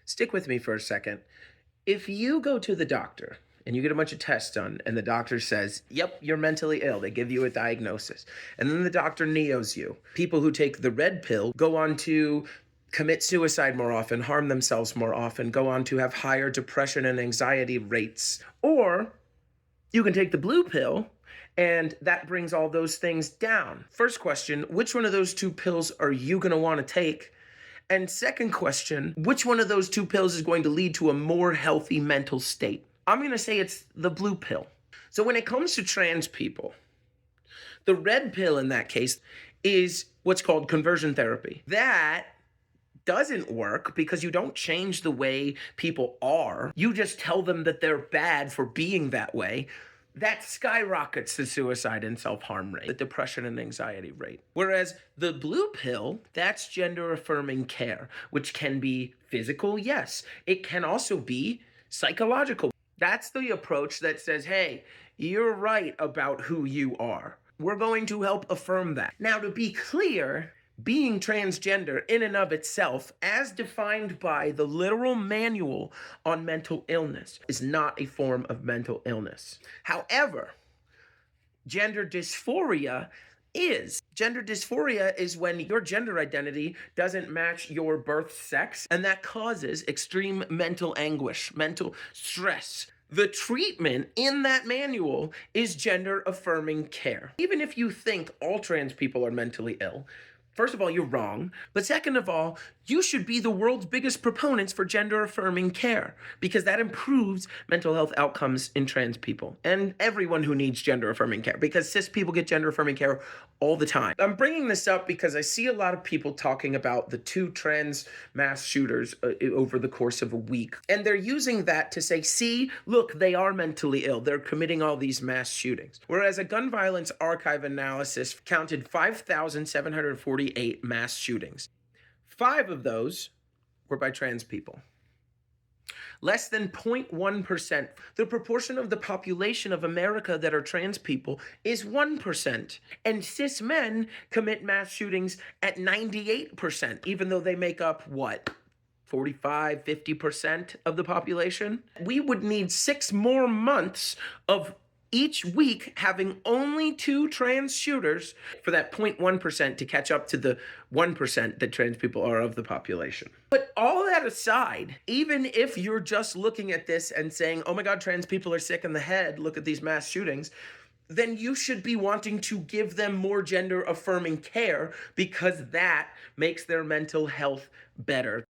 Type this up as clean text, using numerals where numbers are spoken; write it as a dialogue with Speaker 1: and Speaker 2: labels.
Speaker 1: Stick with me for a second. If you go to the doctor and you get a bunch of tests done, and the doctor says, yep, you're mentally ill, they give you a diagnosis, and then the doctor neos you. People who take the red pill go on to commit suicide more often, harm themselves more often, go on to have higher depression and anxiety rates. Or you can take the blue pill, and that brings all those things down. First question, which one of those two pills are you going to want to take? And second question, which one of those two pills is going to lead to a more healthy mental state? I'm going to say it's the blue pill. So when it comes to trans people, the red pill in that case is what's called conversion therapy. That doesn't work because you don't change the way people are. You just tell them that they're bad for being that way. That skyrockets the suicide and self-harm rate, the depression and anxiety rate. Whereas the blue pill, that's gender-affirming care, which can be physical, yes. It can also be psychological. That's the approach that says, hey, you're right about who you are. We're going to help affirm that. Now, to be clear, being transgender in and of itself, as defined by the literal manual on mental illness, is not a form of mental illness. However, gender dysphoria is. Gender dysphoria is when your gender identity doesn't match your birth sex, and that causes extreme mental anguish, mental stress. The treatment in that manual is gender-affirming care. Even if you think all trans people are mentally ill, first of all, you're wrong. But second of all, you should be the world's biggest proponents for gender-affirming care because that improves mental health outcomes in trans people and everyone who needs gender-affirming care because cis people get gender-affirming care all the time. I'm bringing this up because I see a lot of people talking about the 2 trans mass shooters over the course of a week. And they're using that to say, see, look, they are mentally ill. They're committing all these mass shootings. Whereas a gun violence archive analysis counted 5,748 mass shootings. 5 of those were by trans people. Less than 0.1%. The proportion of the population of America that are trans people is 1%. And cis men commit mass shootings at 98%, even though they make up, what, 45, 50% of the population? We would need 6 more months of each week having only 2 trans shooters for that 0.1% to catch up to the 1% that trans people are of the population. But all that aside, even if you're just looking at this and saying, oh my God, trans people are sick in the head, look at these mass shootings, then you should be wanting to give them more gender-affirming care because that makes their mental health better.